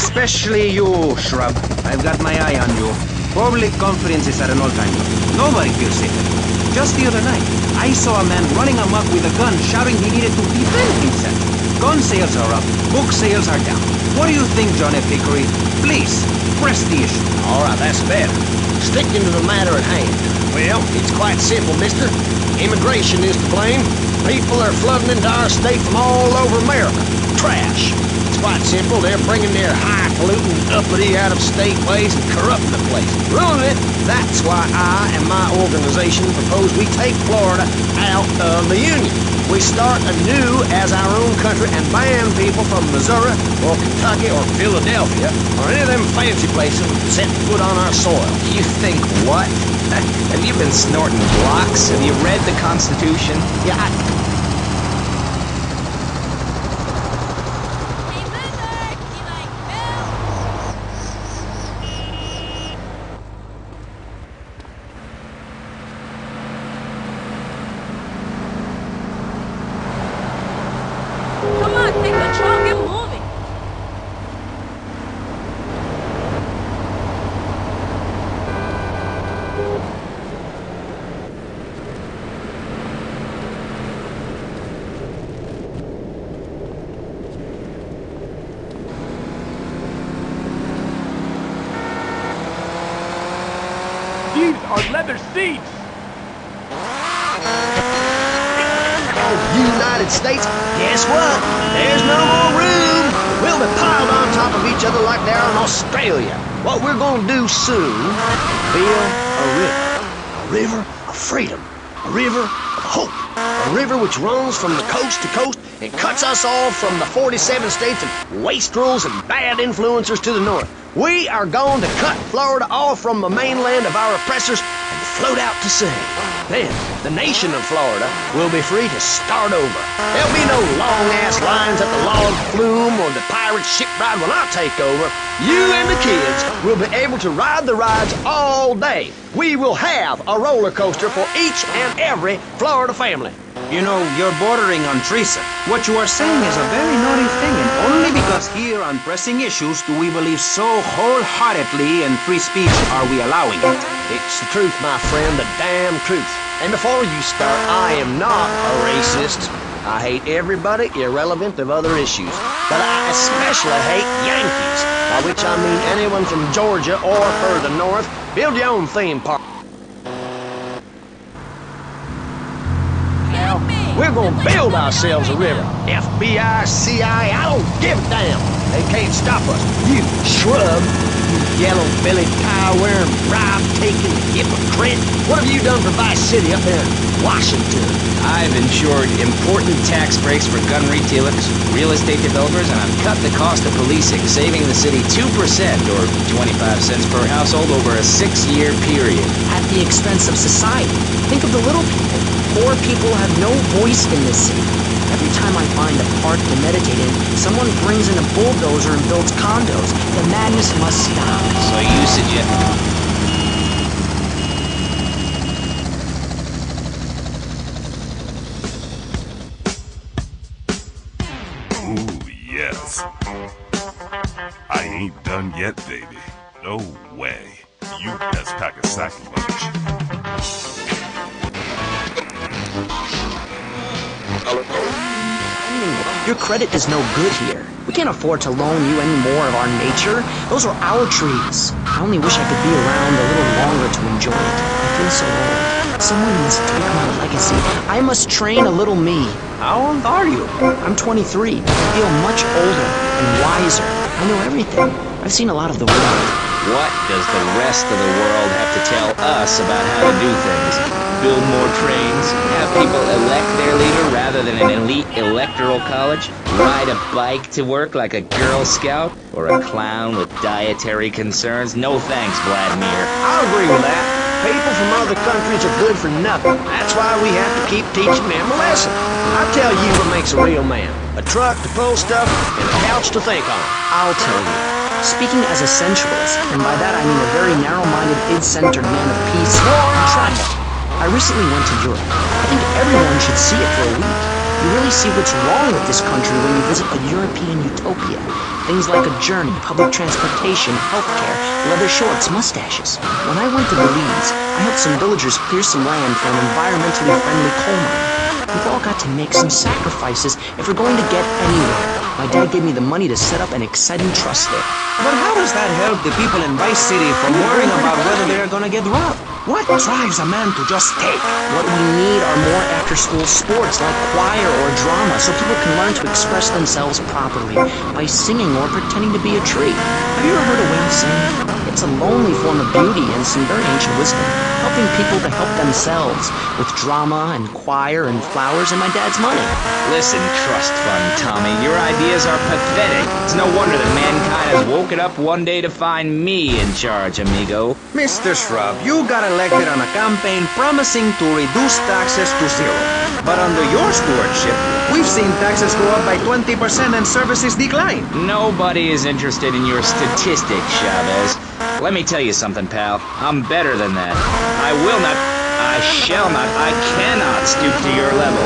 Especially you, Shrub. I've got my eye on you. Public confidence is at an all-time low. Nobody feels safe. Just the other night, I saw a man running amok with a gun, shouting he needed to defend himself. Gun sales are up. Book sales are down. What do you think, John F. Hickory? Please, press the issue. All right, that's better. Sticking to the matter at hand. Well, it's quite simple, mister. Immigration is to blame. People are flooding into our state from all over America. Trash. It's quite simple. They're bringing their highfalutin, uppity, out-of-state ways and corrupting the place. Ruining it. That's why I and my organization propose we take Florida out of the Union. We start anew as our own country and ban people from Missouri or Kentucky or Philadelphia or any of them fancy places setting foot on our soil. You think what? Have you been snorting blocks? Have you read the Constitution? Yeah, Come on, take control, get moving. These are leather seats! United States, guess what? There's no more room. We'll be piled on top of each other like they are in Australia. What we're gonna do soon, build a river. A river of freedom. A river of hope. A river which runs from the coast to coast and cuts us off from the 47 states of wastrels and bad influencers to the north. We are going to cut Florida off from the mainland of our oppressors and float out to sea. Then, the nation of Florida will be free to start over. There'll be no long-ass lines at the log flume or the pirate shipwright when I take over. You and the kids will be able to ride the rides all day. We will have a roller coaster for each and every Florida family. You know, you're bordering on treason. What you are saying is a very naughty thing, and only because here on pressing issues do we believe so wholeheartedly in free speech are we allowing it. It's the truth, my friend, the damn truth. And before you start, I am not a racist. I hate everybody irrelevant of other issues. But I especially hate Yankees, by which I mean anyone from Georgia or further north. Build your own theme park. We're gonna build ourselves a river. FBI, CIA, I don't give a damn. They can't stop us. You shrub, you yellow-bellied, pie-wearing, bribe-taking hypocrite. What have you done for Vice City up there in Washington? I've ensured important tax breaks for gun retailers, real estate developers, and I've cut the cost of policing, saving the city 2% or 25 cents per household over a 6-year period. At the expense of society. Think of the little people. Poor people have no voice in this city. Every time I find a park to meditate in, someone brings in a bulldozer and builds condos. The madness must stop. So you suggest... Ooh, yes. I ain't done yet, baby. No way. You best pack a sack lunch. Your credit is no good here. We can't afford to loan you any more of our nature. Those are our trees. I only wish I could be around a little longer to enjoy it. I feel so old. Someone must take my legacy. I must train a little me. How old are you? I'm 23. I feel much older and wiser. I know everything. I've seen a lot of the world. What does the rest of the world have to tell us about how to do things? Build more trains? Have people elect their leader rather than an elite electoral college? Ride a bike to work like a Girl Scout? Or a clown with dietary concerns? No thanks, Vladimir. I'll agree with that. People from other countries are good for nothing. That's why we have to keep teaching them a lesson. I'll tell you what makes a real man. A truck to pull stuff and a couch to think on. I'll tell you. Speaking as a sensualist, and by that I mean a very narrow-minded, id-centered man of peace and travel. I recently went to Europe. I think everyone should see it for a week. You really see what's wrong with this country when you visit a European utopia. Things like a journey, public transportation, healthcare, leather shorts, mustaches. When I went to Belize, I helped some villagers clear some land for an environmentally friendly coal mine. We've all got to make some sacrifices if we're going to get anywhere. My dad gave me the money to set up an exciting trust there. But how does that help the people in Vice City from worrying about whether they're gonna get robbed? What drives a man to just take? What we need are more after-school sports like choir or drama so people can learn to express themselves properly by singing or pretending to be a tree. Have you ever heard a whale sing? It's a lonely form of beauty and some very ancient wisdom, helping people to help themselves with drama and choir and flowers and my dad's money. Listen, trust fund Tommy, your ideas are pathetic. It's no wonder that mankind has woken up one day to find me in charge, amigo. Mr. Shrub, you got elected on a campaign promising to reduce taxes to zero. But under your stewardship, we've seen taxes go up by 20% and services decline. Nobody is interested in your statistics, Chavez. Let me tell you something, pal. I'm better than that. I will not, I shall not, I cannot stoop to your level.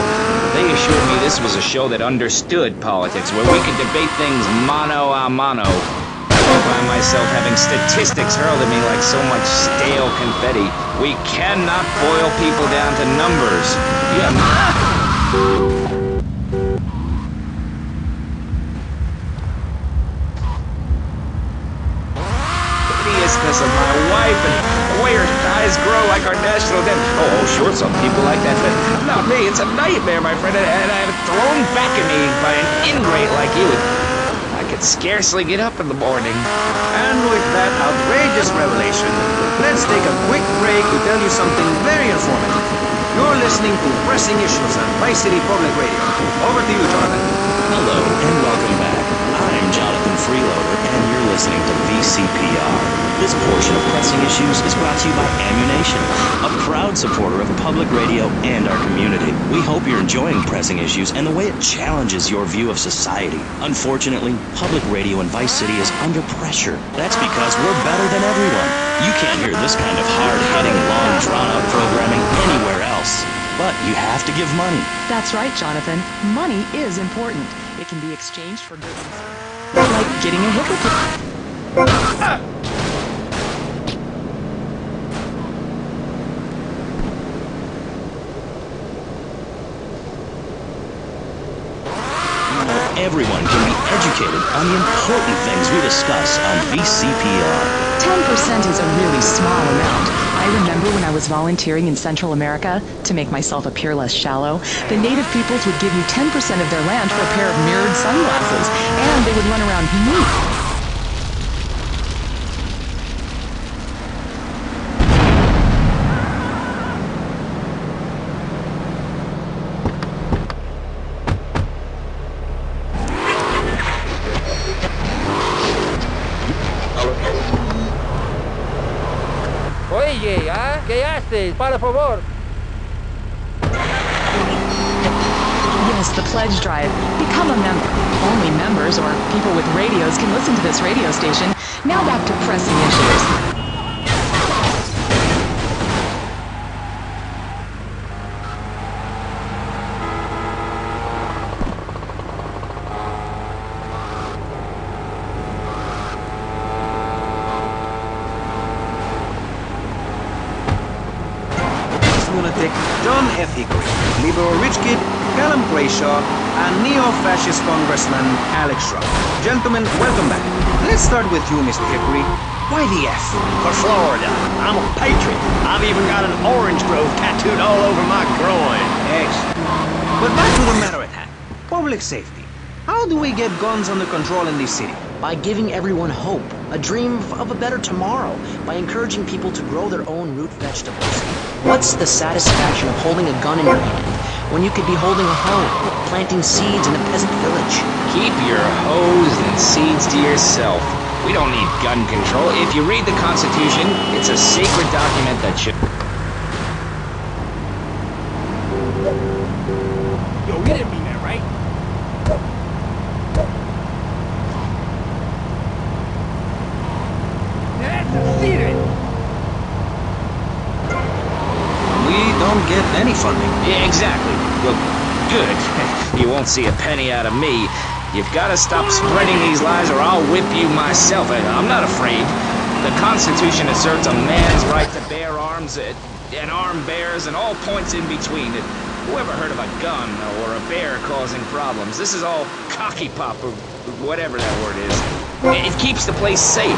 They assured me this was a show that understood politics, where we could debate things mano a mano. I find myself having statistics hurled at me like so much stale confetti. We cannot boil people down to numbers. Hideousness of my wife and the way her thighs grow like our national debt. Oh, sure, some people like that, but not me. It's a nightmare, my friend, and I have it thrown back at me by an ingrate like you. I could scarcely get up in the morning. And with that outrageous revelation, let's take a quick break to tell you something very informative. You're listening to Pressing Issues on Vice City Public Radio. Over to you, Jonathan. Hello, and welcome back. I'm Jonathan Freeloader, and you're listening to VCPR. This portion of Pressing Issues is brought to you by Ammunition, a proud supporter of public radio and our community. We hope you're enjoying Pressing Issues and the way it challenges your view of society. Unfortunately, public radio in Vice City is under pressure. That's because we're better than everyone. You can't hear this kind of hard-hitting, long, drawn-out programming anywhere else. But you have to give money. That's right, Jonathan. Money is important. It can be exchanged for goods. Like getting a hippopotamus. Everyone can be educated on the important things we discuss on VCPR. 10% is a really small amount. I remember when I was volunteering in Central America to make myself appear less shallow, the native peoples would give you 10% of their land for a pair of mirrored sunglasses, and they would run around nude. Oye, ¿qué haces? Para favor. Yes, the pledge drive. Become a member. Only members or people with radios can listen to this radio station. Now back to Pressing Issues. Lunatic, John F. Hickory, liberal rich kid, Callum Grayshaw, and neo-fascist congressman Alex Shrub. Gentlemen, welcome back. Let's start with you, Mr. Hickory. Why the F? For Florida. I'm a patriot. I've even got an orange grove tattooed all over my groin. Excellent. But back to the matter at hand. Public safety. How do we get guns under control in this city? By giving everyone hope, a dream of a better tomorrow, by encouraging people to grow their own root vegetables. What's the satisfaction of holding a gun in your hand when you could be holding a hoe, planting seeds in a peasant village? Keep your hoes and seeds to yourself. We don't need gun control. If you read the Constitution, it's a sacred document that should... Yo, we didn't mean that, right? That's a secret. We don't get any funding. Yeah, exactly. Well, good. You won't see a penny out of me. You've got to stop spreading these lies or I'll whip you myself. I'm not afraid. The Constitution asserts a man's right to bear arms and arm bears and all points in between. Who ever heard of a gun or a bear causing problems? This is all cocky pop or whatever that word is. It keeps the place safe.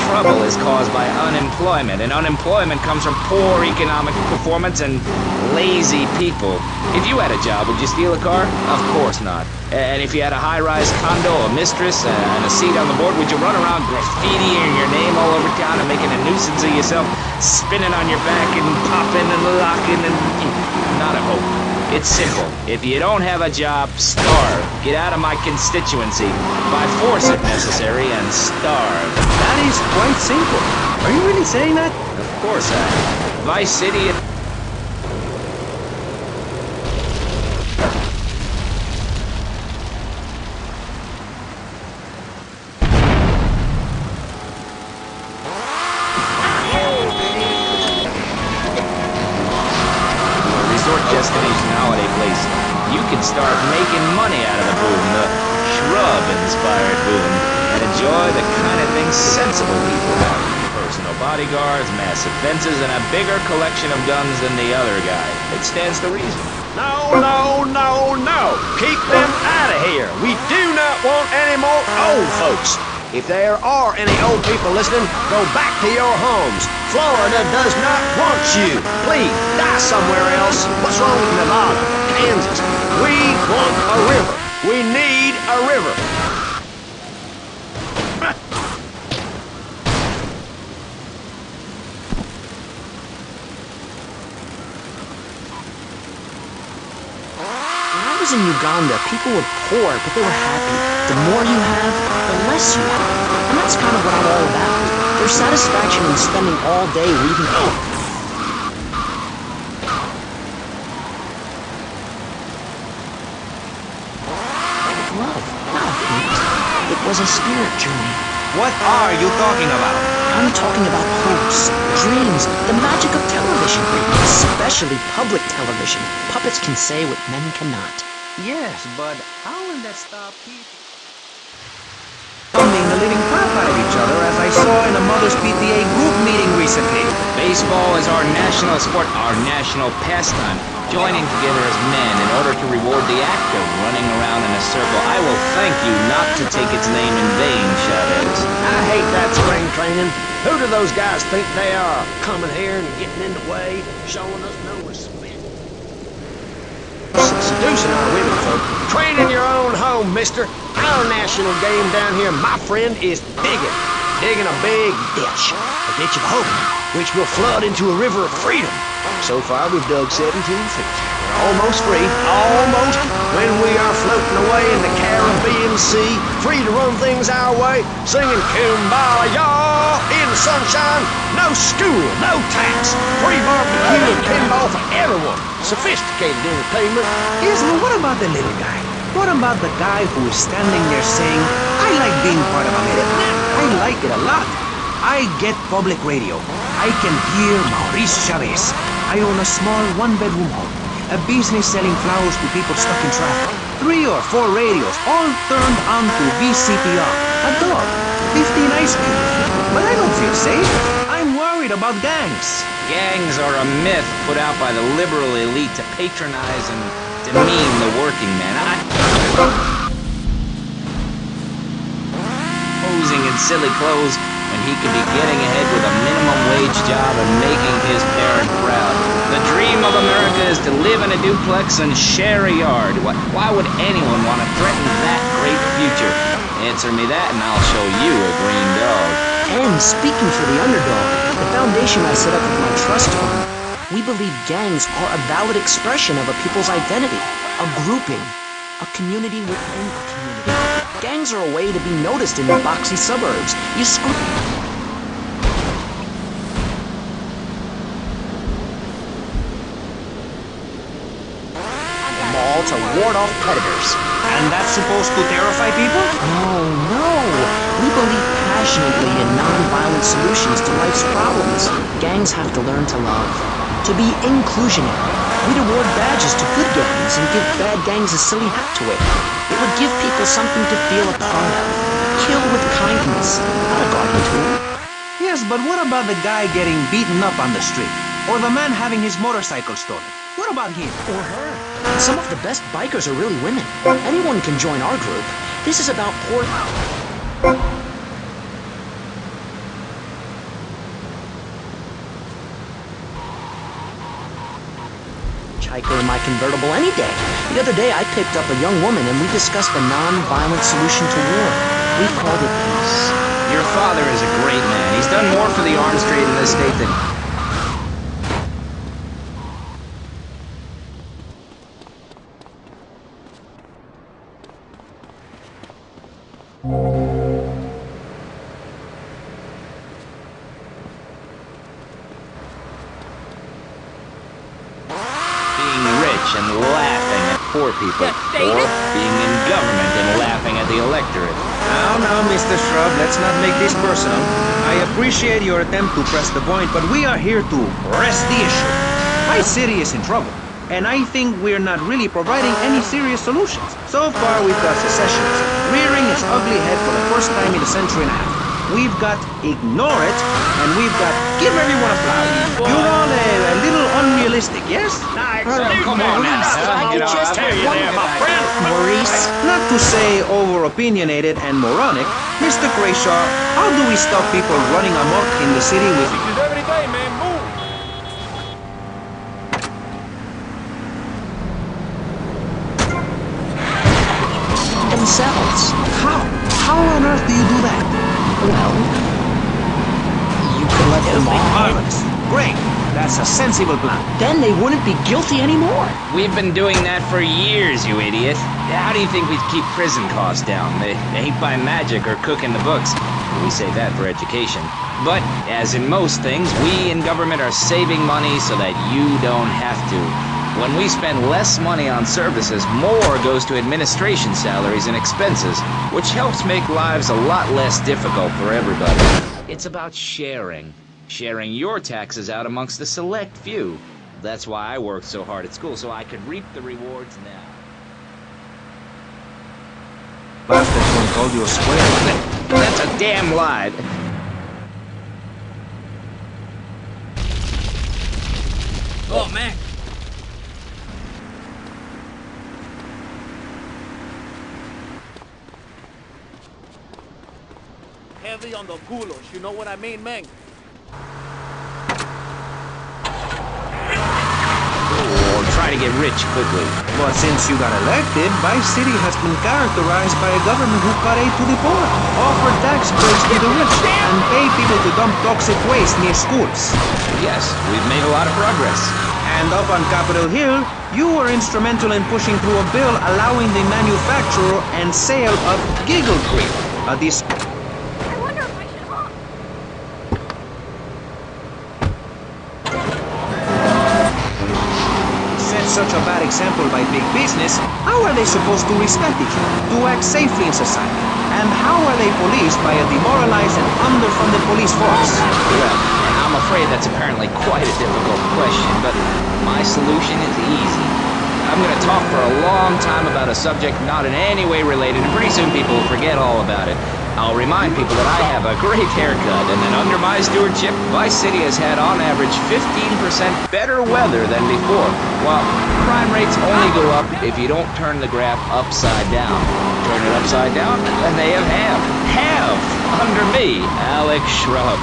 Trouble is caused by unemployment, and unemployment comes from poor economic performance and lazy people. If you had a job, would you steal a car? Of course not. And if you had a high-rise condo, a mistress, and a seat on the board, would you run around graffitiing your name all over town and making a nuisance of yourself, spinning on your back and popping and locking and... Not a hope. It's simple. If you don't have a job, starve. Get out of my constituency. By force if necessary, and starve. That is quite simple. Are you really saying that? Of course I am. Vice City... destination holiday place. You can start making money out of the boom, the shrub-inspired boom, and enjoy the kind of things sensible people have. Personal bodyguards, massive fences, and a bigger collection of guns than the other guy. It stands to reason. No, no, no, no! Keep them out of here! We do not want any more old folks! If there are any old people listening, go back to your homes. Florida does not want you. Please, die somewhere else. What's wrong with Nevada, Kansas? We want a river. We need a river. When I was in Uganda, people were poor, but they were happy. The more you have, the less you have. And that's kind of what I'm all about. There's satisfaction in spending all day reading... Love, not hate. It was a spirit journey. What are you talking about? I'm talking about hopes, dreams, the magic of television, especially public television. Puppets can say what men cannot. Yes, but how will that stop people pounding the living crap out of each other, as I saw in a Mother's PTA group meeting recently? Baseball is our national sport, our national pastime. Joining together as men in order to reward the act of running around in a circle. I will thank you not to take its name in vain, Chavez. I hate that spring training. Who do those guys think they are? Coming here and getting in the way, showing us no respect. Seducing our women, folk. Train in your own home, mister. Our national game down here, my friend, is digging. Digging a big ditch. A ditch of hope, which will flood into a river of freedom. So far, we've dug 17 feet. We're almost free. Almost. When we are floating away in the Caribbean Sea, free to run things our way, singing Kumbaya in the sunshine. No school, no tax. Free barbecue and pinball for everyone. Sophisticated entertainment. Yes, but what about the little guy? What about the guy who is standing there saying, I like being part of America. I like it a lot. I get public radio. I can hear Maurice Chavez. I own a small one-bedroom home. A business selling flowers to people stuck in traffic. 3 or 4 radios, all turned on to VCPR. A dog. 15 ice creams. But I don't feel safe. I'm worried about gangs. Gangs are a myth put out by the liberal elite to patronize and demean the working man. Posing in silly clothes when he could be getting ahead with a minimum wage job and making his parent proud. The dream of America is to live in a duplex and share a yard. Why would anyone want to threaten that great future? Answer me that and I'll show you a green dog. And speaking for the underdog, the foundation I set up with my trust fund, we believe gangs are a valid expression of a people's identity, a grouping, a community within a community. Gangs are a way to be noticed in the boxy suburbs. You screw... Mall to ward off predators. And that's supposed to terrify people? No. We believe passionately in non-violent solutions to life's problems. Gangs have to learn to love, to be inclusionary, We'd award badges to good gangs and give bad gangs a silly hat to wear. It would give people something to feel a part of. Kill with kindness, not a guardian tool. Yes, but what about the guy getting beaten up on the street? Or the man having his motorcycle stolen? What about him? Or her. Some of the best bikers are really women. Anyone can join our group. This is about poor... Hiker in my convertible any day. The other day I picked up a young woman and we discussed a non-violent solution to war. We called it peace. Your father is a great man. He's done more for the arms trade in this state than... and laughing at poor people, or being in government and laughing at the electorate. Now, Mr. Shrub, let's not make this personal. I appreciate your attempt to press the point, but we are here to press the issue. My city is in trouble, and I think we're not really providing any serious solutions. So far, we've got secessions rearing its ugly head for the first time in a century and a half. We've got ignore it, and we've got give everyone a flower. You're all a little unrealistic, yes? Come on now. I could just have one my friend. Maurice. Not to say over-opinionated and moronic, Mr. Grayshaw, how do we stop people running amok in the city with... It's every day, man. Move. Themselves. How? How on earth do you do that? Well, you could let them off. Marvelous. Great. That's a sensible plan. Then they wouldn't be guilty anymore. We've been doing that for years, you idiot. How do you think we'd keep prison costs down? They ain't by magic or cooking the books. We say that for education. But, as in most things, we in government are saving money so that you don't have to. When we spend less money on services, more goes to administration salaries and expenses, which helps make lives a lot less difficult for everybody. It's about sharing. Sharing your taxes out amongst the select few. That's why I worked so hard at school, so I could reap the rewards now. Bastard one called you a square. That's a damn lie. Oh, man. Heavy on the culos, you know what I mean, man? Or try to get rich quickly. But since you got elected, Vice City has been characterized by a government who cut aid to the poor, offer tax breaks to the rich, and pay people to dump toxic waste near schools. Yes, we've made a lot of progress. And up on Capitol Hill, you were instrumental in pushing through a bill allowing the manufacture and sale of Giggle Cream, a I wonder if I should honk. set such a bad example by big business. How are they supposed to respect each other, to act safely in society? And how are they policed by a demoralized and underfunded police force? Well, I'm afraid that's apparently quite a difficult question, but my solution is easy. I'm going to talk for a long time about a subject not in any way related, and pretty soon people will forget all about it. I'll remind people that I have a great haircut, and that under my stewardship, Vice City has had on average 15% better weather than before, while crime rates only go up if you don't turn the graph upside down. Turn it upside down, and they have halved under me, Alex Shrub.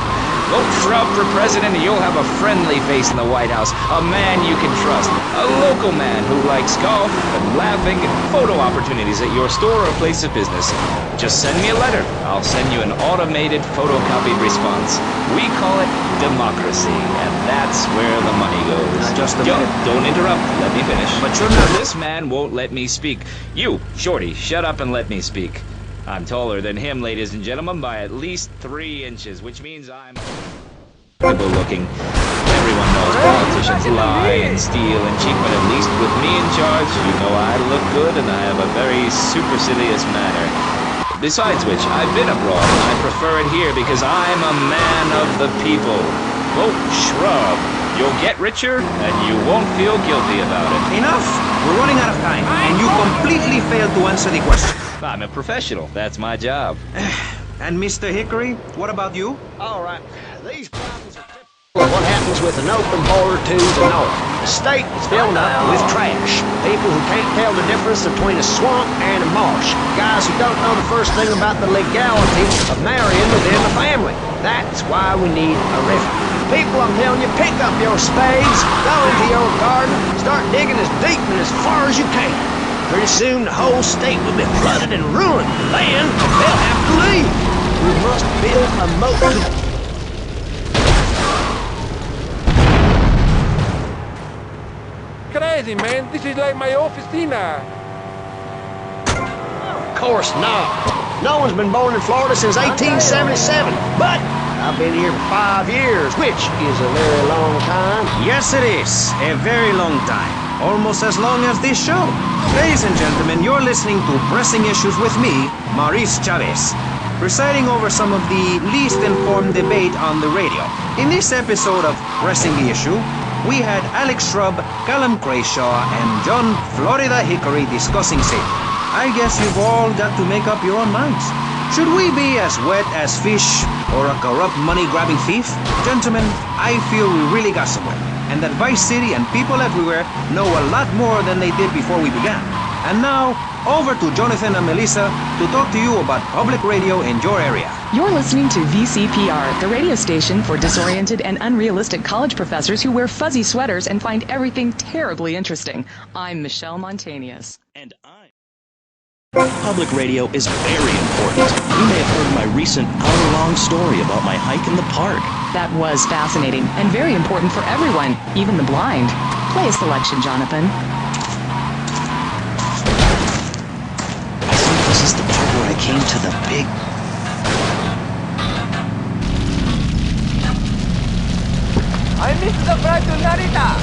Vote Shrub for president and you'll have a friendly face in the White House, a man you can trust, a local man who likes golf and laughing and photo opportunities at your store or place of business. Just send me a letter. I'll send you an automated photocopied response. We call it democracy, and that's where the money goes. Just a minute. Don't interrupt. Let me finish. But you're not... This man won't let me speak. You, Shorty, shut up and let me speak. I'm taller than him, ladies and gentlemen, by at least 3 inches, which means I'm looking. Everyone knows politicians lie and steal and cheat, but at least with me in charge, you know I look good and I have a very supercilious manner. Besides which, I've been abroad and I prefer it here because I'm a man of the people. Vote Shrub. You'll get richer, and you won't feel guilty about it. Enough! We're running out of time, and you completely failed to answer the question. I'm a professional. That's my job. And Mr. Hickory, what about you? All right, these problems are typical of what happens with an open border to the north. The state is filled up with trash. People who can't tell the difference between a swamp and a marsh. Guys who don't know the first thing about the legality of marrying within the family. That's why we need a river. People, I'm telling you, pick up your spades, go into your garden, start digging as deep and as far as you can. Pretty soon the whole state will be flooded and ruined. Then they'll have to leave. We must build a moat to... Crazy, man. This is like my officina. Of course not. No one's been born in Florida since 1877. But I've been here for 5 years, which is a very long time. Yes, it is. A very long time. Almost as long as this show. Ladies and gentlemen, you're listening to Pressing Issues with me, Maurice Chavez, presiding over some of the least informed debate on the radio. In this episode of Pressing the Issue, we had Alex Shrub, Callum Crayshaw, and John Florida Hickory discussing safety. I guess you've all got to make up your own minds. Should we be as wet as fish or a corrupt money-grabbing thief? Gentlemen, I feel we really got somewhere, and that Vice City and people everywhere know a lot more than they did before we began. And now, over to Jonathan and Melissa to talk to you about public radio in your area. You're listening to VCPR, the radio station for disoriented and unrealistic college professors who wear fuzzy sweaters and find everything terribly interesting. I'm Michelle Montañez. And Public radio is very important. You may have heard my recent hour-long story about my hike in the park. That was fascinating and very important for everyone, even the blind. Play a selection, Jonathan. I think this is the part where I came to the big... I missed the flight to Narita.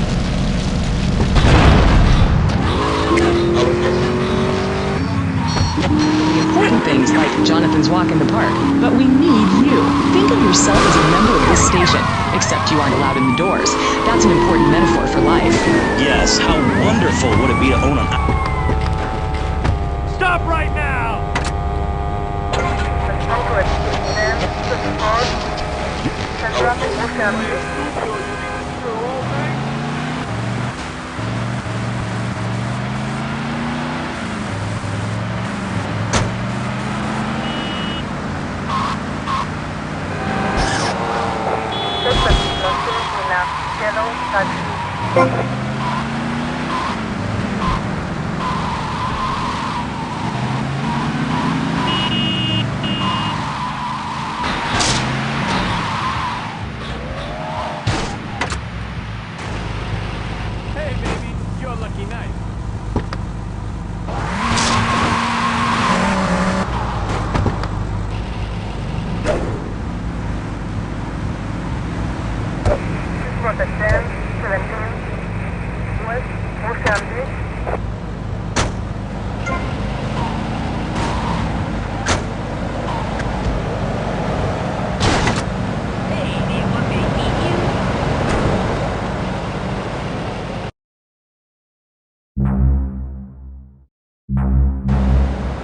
Important things like Jonathan's walk in the park, but we need you. Think of yourself as a member of this station, except you aren't allowed in the doors. That's an important metaphor for life. Yes, how wonderful would it be to own a... Stop right now! Yellow taxi.